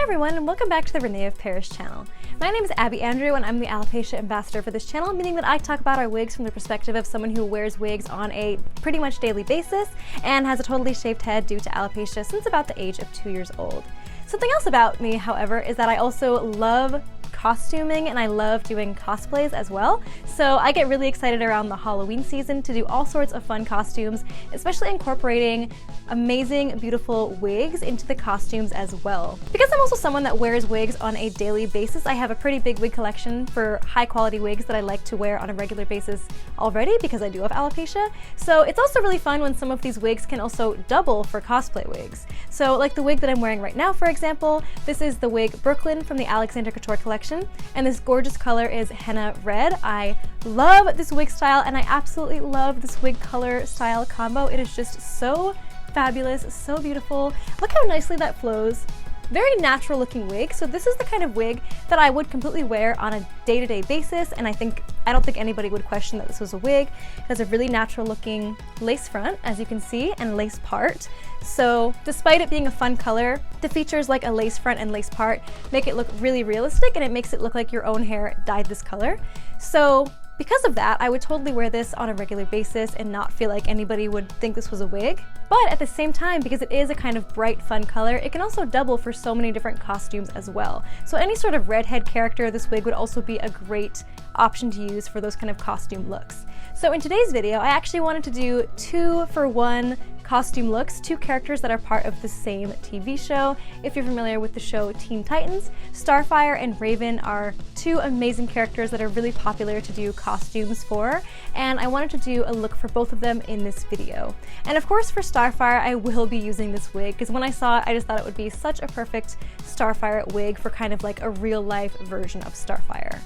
everyone, and welcome back to the René of Paris channel. My name is Abby Andrew and I'm the Alopecia Ambassador for this channel, meaning that I talk about our wigs from the perspective of someone who wears wigs on a pretty much daily basis and has a totally shaved head due to alopecia since about the age of 2 years old. Something else about me, however, is that I also love costuming and I love doing cosplays as well. So I get really excited around the Halloween season to do all sorts of fun costumes, especially incorporating amazing, beautiful wigs into the costumes as well. Because I'm also someone that wears wigs on a daily basis, I have a pretty big wig collection for high quality wigs that I like to wear on a regular basis already because I do have alopecia. So it's also really fun when some of these wigs can also double for cosplay wigs. So like the wig that I'm wearing right now, for example, this is the wig Brooklyn from the Alexander Couture Collection, and this gorgeous color is henna red. I love this wig style and I absolutely love this wig color style combo. It is just so fabulous, so beautiful. Look how nicely that flows. Very natural looking wig. So this is the kind of wig that I would completely wear on a day-to-day basis, and I don't think anybody would question that this was a wig. It has a really natural looking lace front, as you can see, and lace part. So despite it being a fun color, the features like a lace front and lace part make it look really realistic, and it makes it look like your own hair dyed this color. So because of that, I would totally wear this on a regular basis and not feel like anybody would think this was a wig. But at the same time, because it is a kind of bright, fun color, it can also double for so many different costumes as well. So any sort of redhead character, this wig would also be a great option to use for those kind of costume looks. So in today's video, I actually wanted to do 2-for-1 costume looks, two characters that are part of the same TV show. If you're familiar with the show Teen Titans, Starfire and Raven are two amazing characters that are really popular to do costumes for, and I wanted to do a look for both of them in this video. And of course for Starfire, I will be using this wig, because when I saw it, I just thought it would be such a perfect Starfire wig for kind of like a real-life version of Starfire.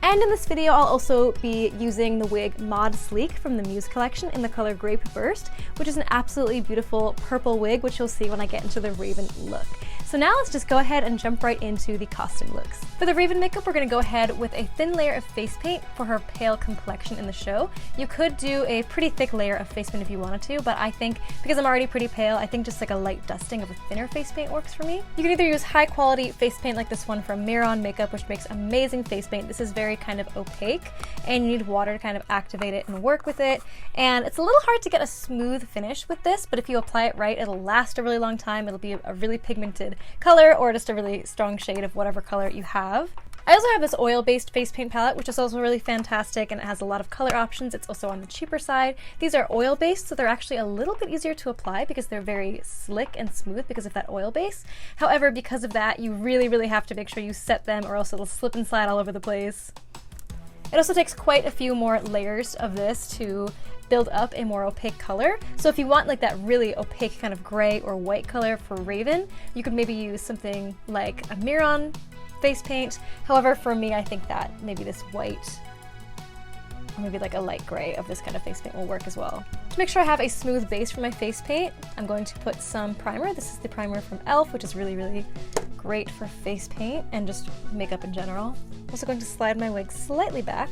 And in this video, I'll also be using the wig Mod Sleek from the Muse collection in the color Grape Burst, which is an absolutely beautiful purple wig, which you'll see when I get into the Raven look. So now let's just go ahead and jump right into the costume looks. For the Raven makeup, we're going to go ahead with a thin layer of face paint for her pale complexion in the show. You could do a pretty thick layer of face paint if you wanted to, but I think because I'm already pretty pale, I think just like a light dusting of a thinner face paint works for me. You can either use high quality face paint like this one from Miron Makeup, which makes amazing face paint. This is very kind of opaque and you need water to kind of activate it and work with it. And it's a little hard to get a smooth finish with this, but if you apply it right, it'll last a really long time. It'll be a really pigmented color or just a really strong shade of whatever color you have. I also have this oil-based face paint palette, which is also really fantastic, and it has a lot of color options. It's also on the cheaper side. These are oil-based, so they're actually a little bit easier to apply because they're very slick and smooth because of that oil base. However, because of that, you really have to make sure you set them or else it'll slip and slide all over the place. It also takes quite a few more layers of this to build up a more opaque color. So if you want like that really opaque kind of gray or white color for Raven, you could maybe use something like a Miron face paint. However, for me, I think that maybe this white or maybe like a light gray of this kind of face paint will work as well. To make sure I have a smooth base for my face paint, I'm going to put some primer. This is the primer from e.l.f., which is really great for face paint and just makeup in general. I'm also going to slide my wig slightly back.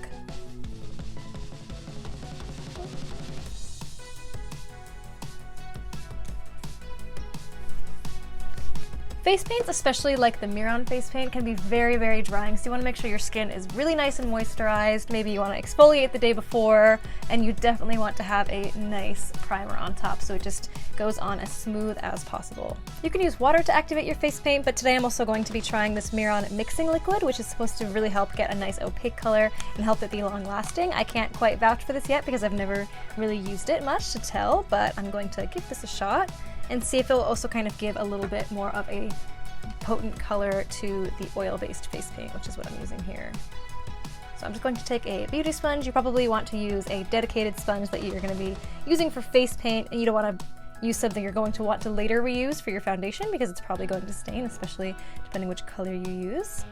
Face paints, especially like the Miron face paint, can be very drying, so you want to make sure your skin is really nice and moisturized. Maybe you want to exfoliate the day before, and you definitely want to have a nice primer on top so it just goes on as smooth as possible. You can use water to activate your face paint, but today I'm also going to be trying this Miron mixing liquid, which is supposed to really help get a nice opaque color and help it be long lasting. I can't quite vouch for this yet because I've never really used it much to tell, but I'm going to give this a shot and see if it will also kind of give a little bit more of a potent color to the oil-based face paint, which is what I'm using here. So I'm just going to take a beauty sponge. You probably want to use a dedicated sponge that you're going to be using for face paint, and you don't want to use something you're going to want to later reuse for your foundation because it's probably going to stain, especially depending which color you use.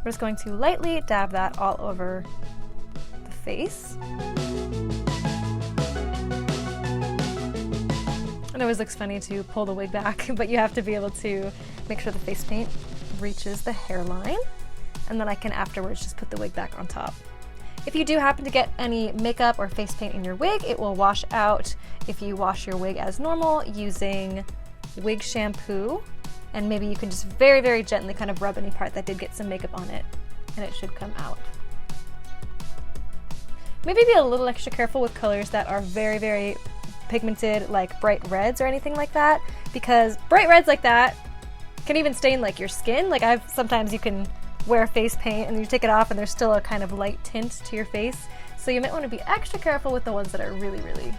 We're just going to lightly dab that all over the face. It always looks funny to pull the wig back, but you have to be able to make sure the face paint reaches the hairline. And and then I can afterwards just put the wig back on top. If you do happen to get any makeup or face paint in your wig, it will wash out if you wash your wig as normal using wig shampoo, and maybe you can just very, very gently kind of rub any part that did get some makeup on it, and it should come out. Maybe be a little extra careful with colors that are very, very pigmented, like bright reds or anything like that, because bright reds like that can even stain like your skin. Like sometimes you can wear face paint and you take it off and there's still a kind of light tint to your face. So you might want to be extra careful with the ones that are really, really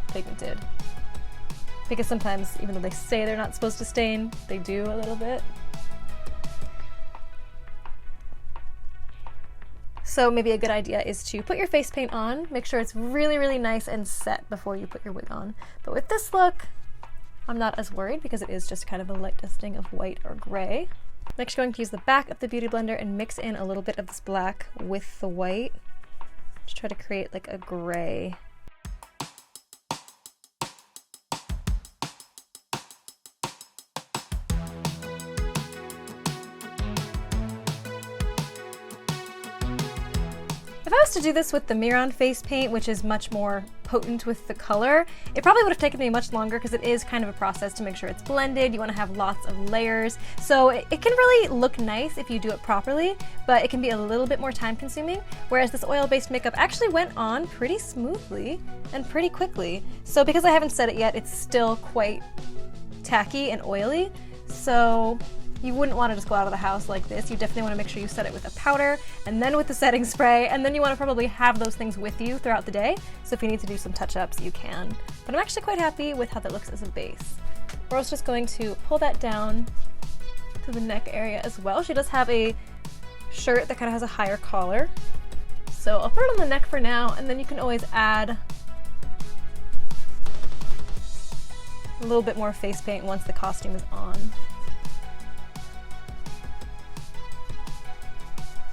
pigmented. Because sometimes, even though they say they're not supposed to stain, they do a little bit. So maybe a good idea is to put your face paint on, make sure it's really, really nice and set before you put your wig on. But with this look, I'm not as worried because it is just kind of a light dusting of white or gray. Next, you're going to use the back of the Beauty Blender and mix in a little bit of this black with the white to try to create like a gray. If I was to do this with the Miron face paint, which is much more potent with the color, it probably would have taken me much longer because it is kind of a process to make sure it's blended. You want to have lots of layers. So it can really look nice if you do it properly, but it can be a little bit more time consuming. Whereas this oil-based makeup actually went on pretty smoothly and pretty quickly. So because I haven't set it yet, it's still quite tacky and oily. So you wouldn't want to just go out of the house like this. You definitely want to make sure you set it with a powder and then with the setting spray, and then you want to probably have those things with you throughout the day. So if you need to do some touch-ups, you can. But I'm actually quite happy with how that looks as a base. We're also just going to pull that down to the neck area as well. She does have a shirt that kind of has a higher collar. So I'll put it on the neck for now, and then you can always add a little bit more face paint once the costume is on.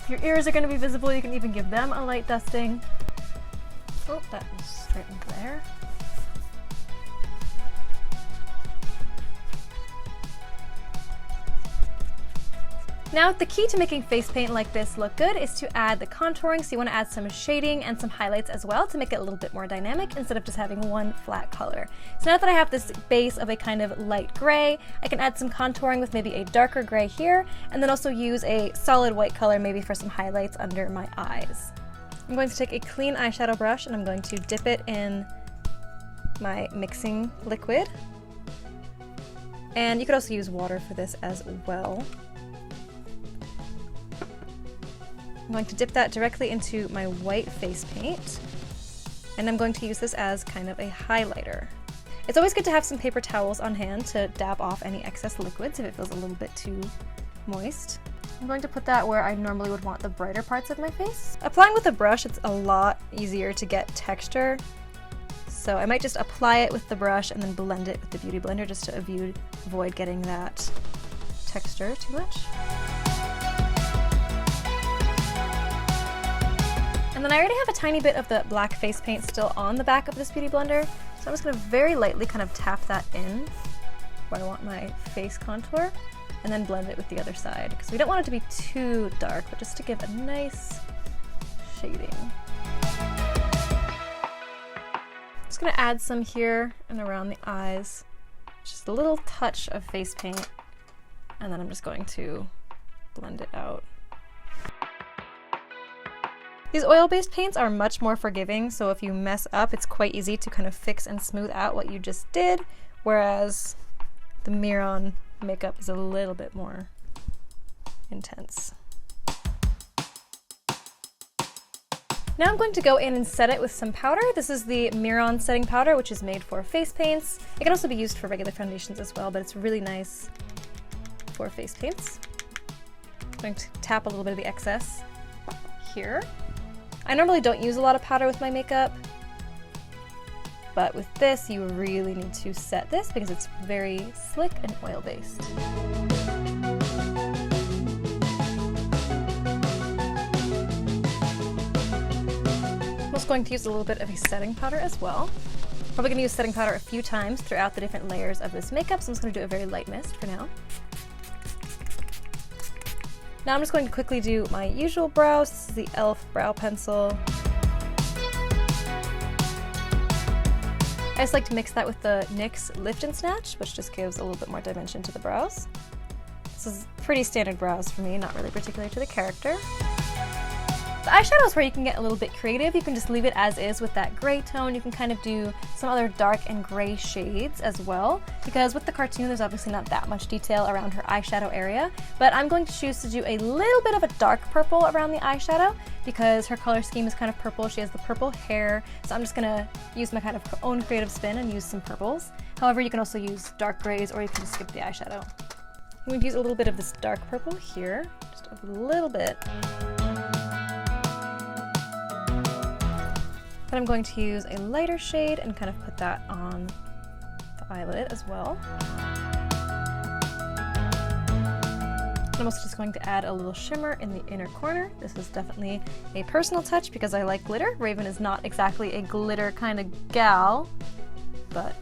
If your ears are going to be visible, you can even give them a light dusting. Oh, that was straightened there. Now, the key to making face paint like this look good is to add the contouring. So you want to add some shading and some highlights as well to make it a little bit more dynamic instead of just having one flat color. So now that I have this base of a kind of light gray, I can add some contouring with maybe a darker gray here, and then also use a solid white color maybe for some highlights under my eyes. I'm going to take a clean eyeshadow brush and I'm going to dip it in my mixing liquid. And you could also use water for this as well. I'm going to dip that directly into my white face paint, and I'm going to use this as kind of a highlighter. It's always good to have some paper towels on hand to dab off any excess liquids if it feels a little bit too moist. I'm going to put that where I normally would want the brighter parts of my face. Applying with a brush, it's a lot easier to get texture, so I might just apply it with the brush and then blend it with the Beauty Blender just to avoid getting that texture too much. And then I already have a tiny bit of the black face paint still on the back of this Beauty Blender, so I'm just going to very lightly kind of tap that in where I want my face contour, and then blend it with the other side, because we don't want it to be too dark, but just to give a nice shading. Just going to add some here and around the eyes, just a little touch of face paint, and then I'm just going to blend it out. These oil-based paints are much more forgiving, so if you mess up, it's quite easy to kind of fix and smooth out what you just did, whereas the Miron makeup is a little bit more intense. Now I'm going to go in and set it with some powder. This is the Miron setting powder, which is made for face paints. It can also be used for regular foundations as well, but it's really nice for face paints. I'm going to tap a little bit of the excess here. I normally don't use a lot of powder with my makeup, but with this you really need to set this because it's very slick and oil-based. I'm also going to use a little bit of a setting powder as well. Probably going to use setting powder a few times throughout the different layers of this makeup, so I'm just going to do a very light mist for now. Now I'm just going to quickly do my usual brows. This is the e.l.f. brow pencil. I just like to mix that with the NYX Lift and Snatch, which just gives a little bit more dimension to the brows. This is pretty standard brows for me, not really particular to the character. The eyeshadow is where you can get a little bit creative. You can just leave it as is with that gray tone. You can kind of do some other dark and gray shades as well, because with the cartoon there's obviously not that much detail around her eyeshadow area, but I'm going to choose to do a little bit of a dark purple around the eyeshadow because her color scheme is kind of purple. She has the purple hair, so I'm just gonna use my kind of own creative spin and use some purples. However, you can also use dark grays or you can just skip the eyeshadow. I'm going to use a little bit of this dark purple here, just a little bit. Then I'm going to use a lighter shade and kind of put that on the eyelid as well. I'm also just going to add a little shimmer in the inner corner. This is definitely a personal touch because I like glitter. Raven is not exactly a glitter kind of gal, but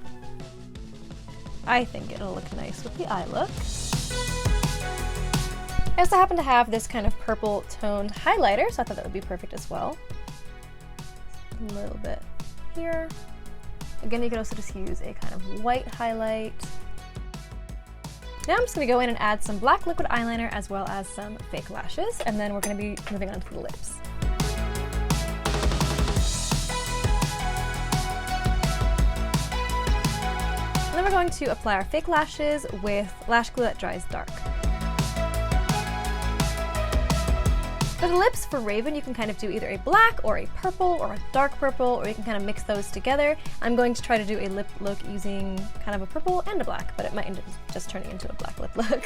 I think it'll look nice with the eye look. I also happen to have this kind of purple toned highlighter, so I thought that would be perfect as well. A little bit here. Again, you can also just use a kind of white highlight. Now I'm just going to go in and add some black liquid eyeliner as well as some fake lashes, and then we're going to be moving on to the lips. And then we're going to apply our fake lashes with lash glue that dries dark. For the lips for Raven, you can kind of do either a black or a purple or a dark purple, or you can kind of mix those together. I'm going to try to do a lip look using kind of a purple and a black, but it might end up just turning into a black lip look.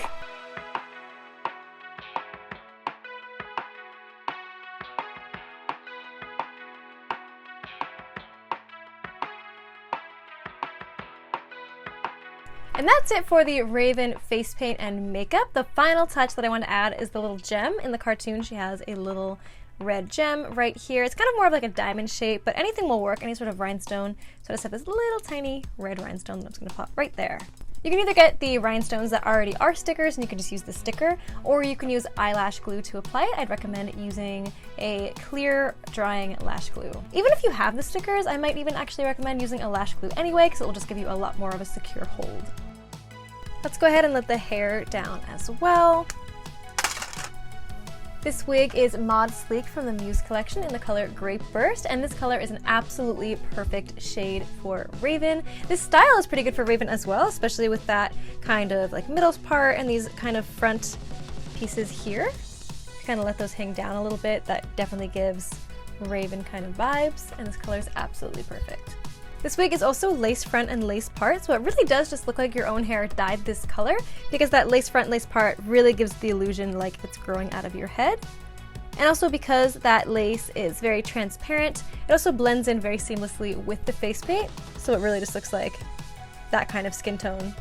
And that's it for the Raven face paint and makeup. The final touch that I want to add is the little gem. In the cartoon, she has a little red gem right here. It's kind of more of like a diamond shape, but anything will work, any sort of rhinestone. So I just have this little tiny red rhinestone that I'm just going to pop right there. You can either get the rhinestones that already are stickers and you can just use the sticker, or you can use eyelash glue to apply it. I'd recommend using a clear drying lash glue. Even if you have the stickers, I might even actually recommend using a lash glue anyway, because it will just give you a lot more of a secure hold. Let's go ahead and let the hair down as well. This wig is Mod Sleek from the Muse collection in the color Grape Burst, and this color is an absolutely perfect shade for Raven. This style is pretty good for Raven as well, especially with that kind of like middle part and these kind of front pieces here. Kind of let those hang down a little bit. That definitely gives Raven kind of vibes, and this color is absolutely perfect. This wig is also lace front and lace part, so it really does just look like your own hair dyed this color, because that lace front, lace part really gives the illusion like it's growing out of your head. And also because that lace is very transparent, it also blends in very seamlessly with the face paint, so it really just looks like that kind of skin tone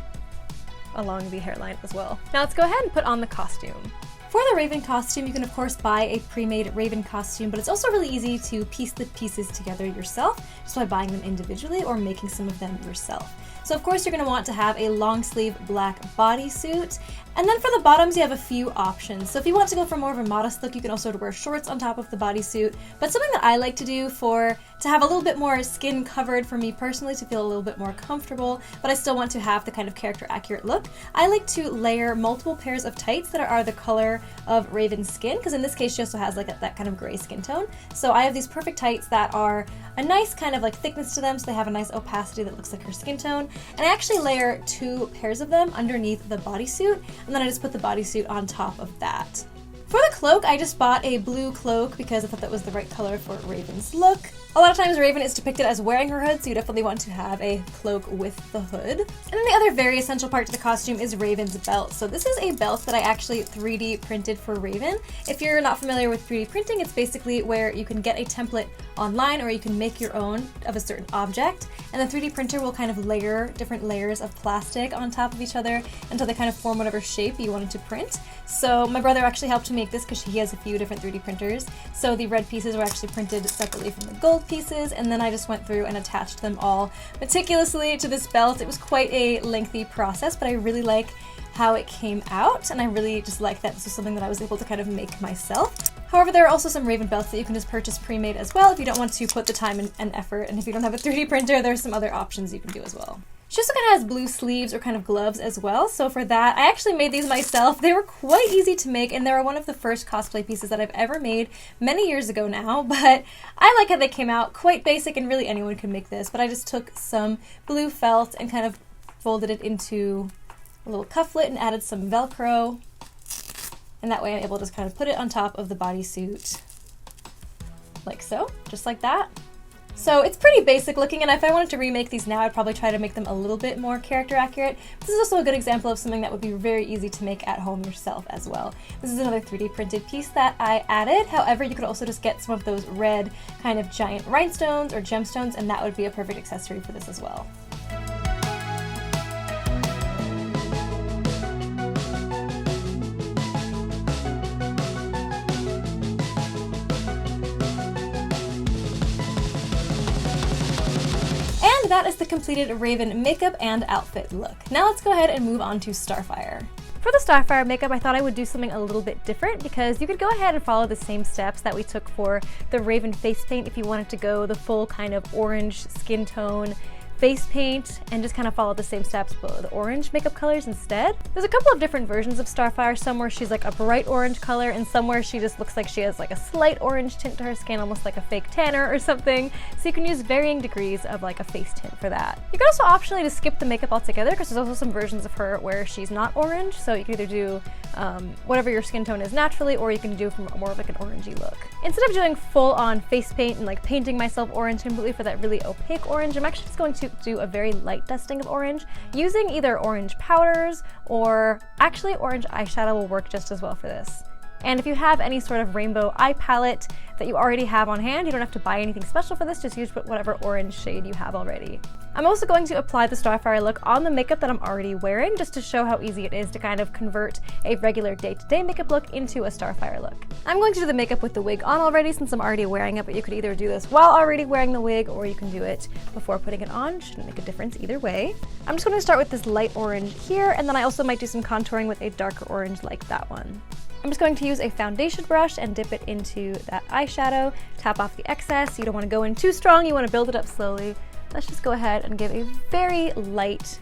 along the hairline as well. Now let's go ahead and put on the costume. For the Raven costume, you can of course buy a pre-made Raven costume, but it's also really easy to piece the pieces together yourself just by buying them individually or making some of them yourself. So of course you're going to want to have a long sleeve black bodysuit. And then for the bottoms, you have a few options. So if you want to go for more of a modest look, you can also wear shorts on top of the bodysuit. But something that I like to do to have a little bit more skin covered for me personally, to feel a little bit more comfortable, but I still want to have the kind of character accurate look, I like to layer multiple pairs of tights that are the color of Raven's skin, because in this case she also has like that kind of gray skin tone. So I have these perfect tights that are a nice kind of like thickness to them, so they have a nice opacity that looks like her skin tone. And I actually layer 2 pairs of them underneath the bodysuit, and then I just put the bodysuit on top of that. For the cloak, I just bought a blue cloak because I thought that was the right color for Raven's look. A lot of times Raven is depicted as wearing her hood, so you definitely want to have a cloak with the hood. And then the other very essential part to the costume is Raven's belt. So this is a belt that I actually 3D printed for Raven. If you're not familiar with 3D printing, it's basically where you can get a template online or you can make your own of a certain object, and the 3D printer will kind of layer different layers of plastic on top of each other until they kind of form whatever shape you wanted to print. So my brother actually helped me make this because he has a few different 3D printers. So the red pieces were actually printed separately from the gold pieces, and then I just went through and attached them all meticulously to this belt. It was quite a lengthy process, but I really like how it came out, and I really just like that this was something that I was able to kind of make myself. However, there are also some raven belts that you can just purchase pre-made as well if you don't want to put the time and effort, and if you don't have a 3D printer, there's some other options you can do as well. She also kind of has blue sleeves or kind of gloves as well, so for that, I actually made these myself. They were quite easy to make, and they were one of the first cosplay pieces that I've ever made many years ago now, but I like how they came out. Quite basic, and really anyone could make this, but I just took some blue felt and kind of folded it into a little cufflet and added some Velcro, and that way I'm able to just kind of put it on top of the bodysuit, like so, just like that. So it's pretty basic looking, and if I wanted to remake these now, I'd probably try to make them a little bit more character accurate. This is also a good example of something that would be very easy to make at home yourself as well. This is another 3D printed piece that I added. However, you could also just get some of those red kind of giant rhinestones or gemstones, and that would be a perfect accessory for this as well. That is the completed Raven makeup and outfit look. Now let's go ahead and move on to Starfire. For the Starfire makeup, I thought I would do something a little bit different because you could go ahead and follow the same steps that we took for the Raven face paint if you wanted to go the full kind of orange skin tone face paint and just kind of follow the same steps but the orange makeup colors instead. There's a couple of different versions of Starfire, some where she's like a bright orange color and some where she just looks like she has like a slight orange tint to her skin, almost like a fake tanner or something. So you can use varying degrees of like a face tint for that. You can also optionally just skip the makeup altogether because there's also some versions of her where she's not orange, so you can either do whatever your skin tone is naturally, or you can do from more of like an orangey look. Instead of doing full on face paint and like painting myself orange completely for that really opaque orange, I'm actually just going to do a very light dusting of orange using either orange powders or actually orange eyeshadow will work just as well for this. And if you have any sort of rainbow eye palette that you already have on hand, you don't have to buy anything special for this, just use whatever orange shade you have already. I'm also going to apply the Starfire look on the makeup that I'm already wearing just to show how easy it is to kind of convert a regular day-to-day makeup look into a Starfire look. I'm going to do the makeup with the wig on already since I'm already wearing it, but you could either do this while already wearing the wig or you can do it before putting it on. Shouldn't make a difference either way. I'm just going to start with this light orange here, and then I also might do some contouring with a darker orange like that one. I'm just going to use a foundation brush and dip it into that eyeshadow, tap off the excess. You don't want to go in too strong, you want to build it up slowly. Let's just go ahead and give a very light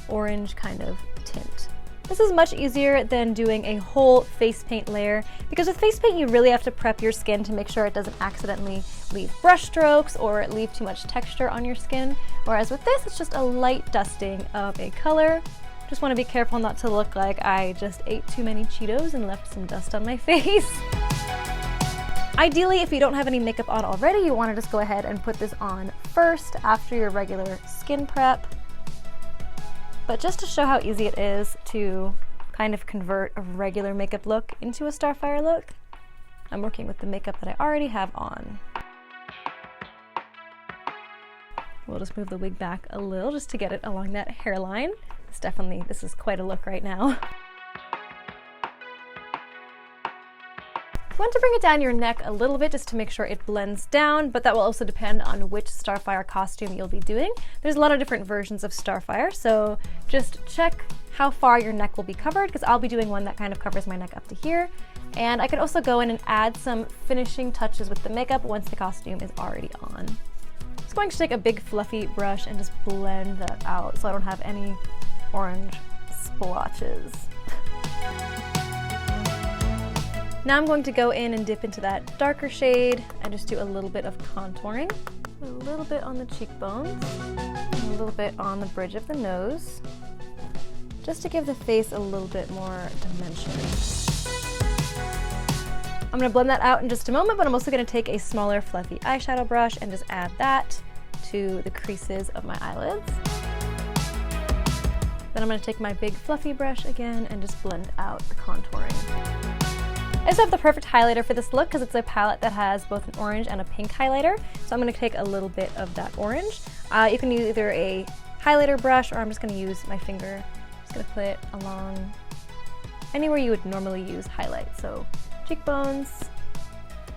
orange kind of tint. This is much easier than doing a whole face paint layer because with face paint you really have to prep your skin to make sure it doesn't accidentally leave brush strokes or leave too much texture on your skin. Whereas with this, it's just a light dusting of a color. Just want to be careful not to look like I just ate too many Cheetos and left some dust on my face. Ideally, if you don't have any makeup on already, you want to just go ahead and put this on first after your regular skin prep. But just to show how easy it is to kind of convert a regular makeup look into a Starfire look, I'm working with the makeup that I already have on. We'll just move the wig back a little just to get it along that hairline. This is quite a look right now. You want to bring it down your neck a little bit just to make sure it blends down, but that will also depend on which Starfire costume you'll be doing. There's a lot of different versions of Starfire, so just check how far your neck will be covered because I'll be doing one that kind of covers my neck up to here. And I could also go in and add some finishing touches with the makeup once the costume is already on. I'm just going to take a big fluffy brush and just blend that out so I don't have any orange splotches. Now I'm going to go in and dip into that darker shade and just do a little bit of contouring. A little bit on the cheekbones, and a little bit on the bridge of the nose, just to give the face a little bit more dimension. I'm going to blend that out in just a moment, but I'm also going to take a smaller fluffy eyeshadow brush and just add that to the creases of my eyelids. Then I'm going to take my big fluffy brush again and just blend out the contouring. I also have the perfect highlighter for this look because it's a palette that has both an orange and a pink highlighter. So I'm going to take a little bit of that orange. You can use either a highlighter brush or I'm just going to use my finger. I'm just going to put it along anywhere you would normally use highlight. So cheekbones.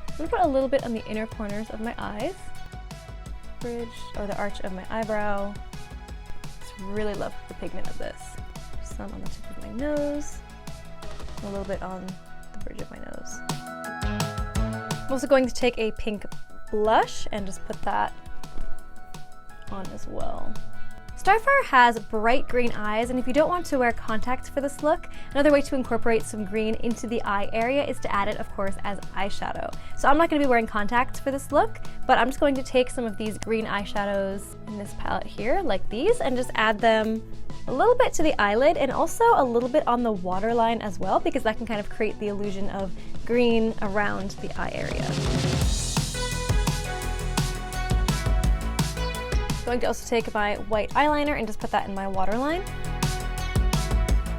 I'm going to put a little bit on the inner corners of my eyes. Bridge or the arch of my eyebrow. Just really love the pigment of this. Just some on the tip of my nose, and a little bit on the bridge of my nose. I'm also going to take a pink blush and just put that on as well. Starfire has bright green eyes, and if you don't want to wear contacts for this look, another way to incorporate some green into the eye area is to add it, of course, as eyeshadow. So I'm not going to be wearing contacts for this look, but I'm just going to take some of these green eyeshadows in this palette here, like these, and just add them a little bit to the eyelid and also a little bit on the waterline as well, because that can kind of create the illusion of green around the eye area. I'm going to also take my white eyeliner and just put that in my waterline.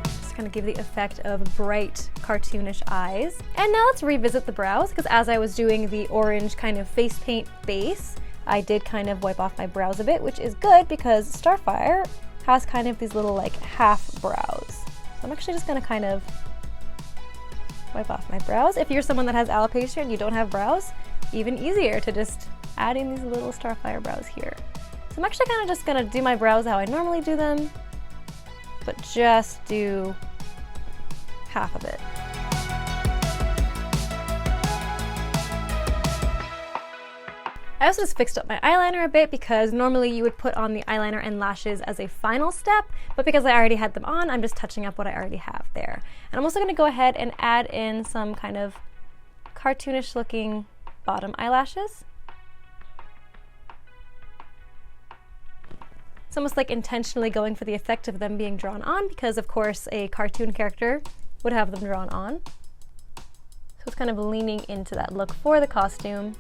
Just kind of give the effect of bright, cartoonish eyes. And now let's revisit the brows, because as I was doing the orange kind of face paint base, I did kind of wipe off my brows a bit, which is good because Starfire has kind of these little like half brows. So I'm actually just going to kind of wipe off my brows. If you're someone that has alopecia and you don't have brows, even easier to just add in these little Starfire brows here. So I'm actually kind of just going to do my brows how I normally do them, but just do half of it. I also just fixed up my eyeliner a bit because normally you would put on the eyeliner and lashes as a final step, but because I already had them on, I'm just touching up what I already have there. And I'm also going to go ahead and add in some kind of cartoonish looking bottom eyelashes. It's almost like intentionally going for the effect of them being drawn on because, of course, a cartoon character would have them drawn on. So it's kind of leaning into that look for the costume.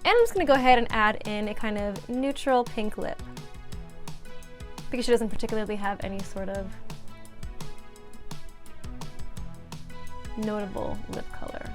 And I'm just going to go ahead and add in a kind of neutral pink lip because she doesn't particularly have any sort of notable lip color.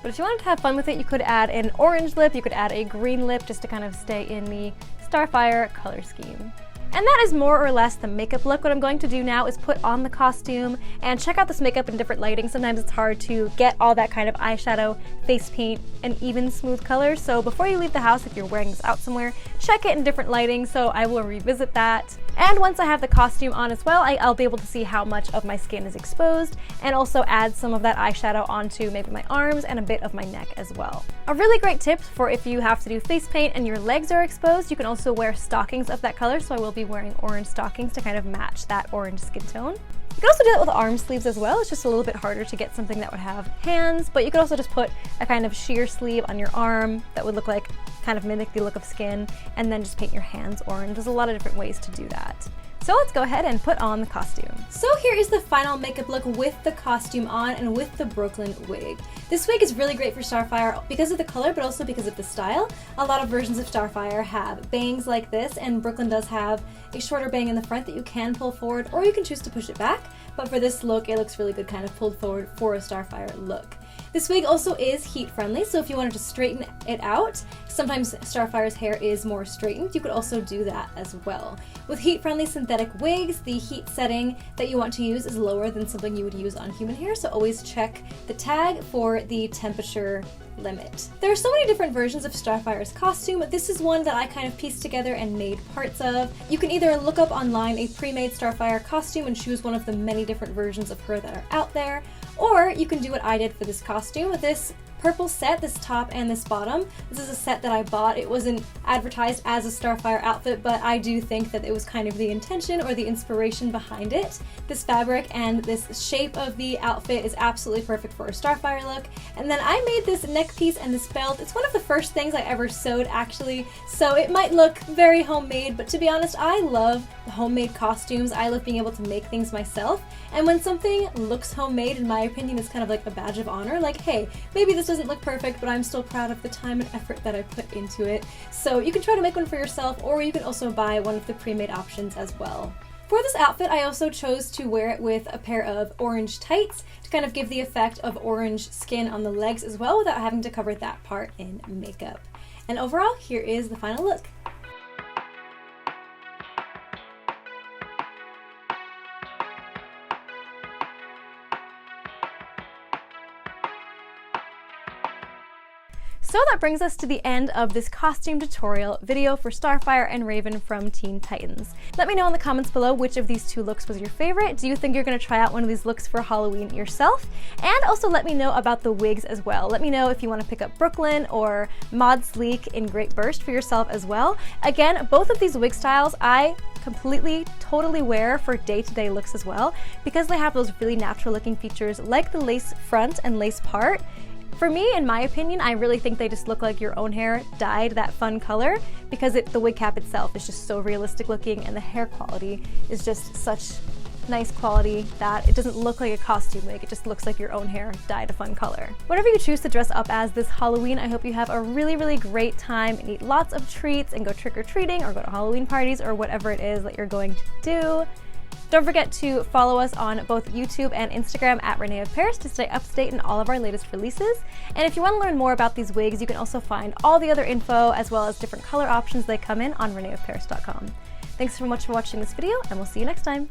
But if you wanted to have fun with it, you could add an orange lip, you could add a green lip just to kind of stay in the Starfire color scheme. And that is more or less the makeup look. What I'm going to do now is put on the costume and check out this makeup in different lighting. Sometimes it's hard to get all that kind of eyeshadow, face paint, and even smooth colors. So before you leave the house, if you're wearing this out somewhere, check it in different lighting, so I will revisit that. And once I have the costume on as well, I'll be able to see how much of my skin is exposed and also add some of that eyeshadow onto maybe my arms and a bit of my neck as well. A really great tip for if you have to do face paint and your legs are exposed, you can also wear stockings of that color, so I will be wearing orange stockings to kind of match that orange skin tone. You can also do that with arm sleeves as well. It's just a little bit harder to get something that would have hands, but you could also just put a kind of sheer sleeve on your arm that would look like, kind of mimic the look of skin, and then just paint your hands orange. There's a lot of different ways to do that. So let's go ahead and put on the costume. So here is the final makeup look with the costume on and with the Brooklyn wig. This wig is really great for Starfire because of the color, but also because of the style. A lot of versions of Starfire have bangs like this, and Brooklyn does have a shorter bang in the front that you can pull forward, or you can choose to push it back. But for this look, it looks really good kind of pulled forward for a Starfire look. This wig also is heat friendly, so if you wanted to straighten it out, sometimes Starfire's hair is more straightened, you could also do that as well. With heat friendly synthetic wigs, the heat setting that you want to use is lower than something you would use on human hair, so always check the tag for the temperature limit. There are so many different versions of Starfire's costume. This is one that I kind of pieced together and made parts of. You can either look up online a pre-made Starfire costume and choose one of the many different versions of her that are out there, or you can do what I did for this costume. This purple set, this top and this bottom, this is a set that I bought. It wasn't advertised as a Starfire outfit, but I do think that it was kind of the intention or the inspiration behind it. This fabric and this shape of the outfit is absolutely perfect for a Starfire look. And then I made this neck piece and this belt. It's one of the first things I ever sewed, actually, so it might look very homemade, but to be honest, I love homemade costumes. I love being able to make things myself, and when something looks homemade, in my opinion, it's kind of like a badge of honor. Like, hey, maybe this doesn't look perfect, but I'm still proud of the time and effort that I put into it. So you can try to make one for yourself, or you can also buy one of the pre-made options as well. For this outfit, I also chose to wear it with a pair of orange tights to kind of give the effect of orange skin on the legs as well without having to cover that part in makeup. And overall, here is the final look. So that brings us to the end of this costume tutorial video for Starfire and Raven from Teen Titans. Let me know in the comments below which of these two looks was your favorite. Do you think you're going to try out one of these looks for Halloween yourself? And also let me know about the wigs as well. Let me know if you want to pick up Brooklyn or Mod Sleek in Great Burst for yourself as well. Again, both of these wig styles I completely, totally wear for day-to-day looks as well, because they have those really natural looking features like the lace front and lace part. For me, in my opinion, I really think they just look like your own hair dyed that fun color, because the wig cap itself is just so realistic looking, and the hair quality is just such nice quality that it doesn't look like a costume wig, it just looks like your own hair dyed a fun color. Whatever you choose to dress up as this Halloween, I hope you have a really, really great time and eat lots of treats and go trick-or-treating or go to Halloween parties or whatever it is that you're going to do. Don't forget to follow us on both YouTube and Instagram at René of Paris to stay up to date in all of our latest releases. And if you want to learn more about these wigs, you can also find all the other info as well as different color options they come in on reneofparis.com. Thanks so much for watching this video, and we'll see you next time.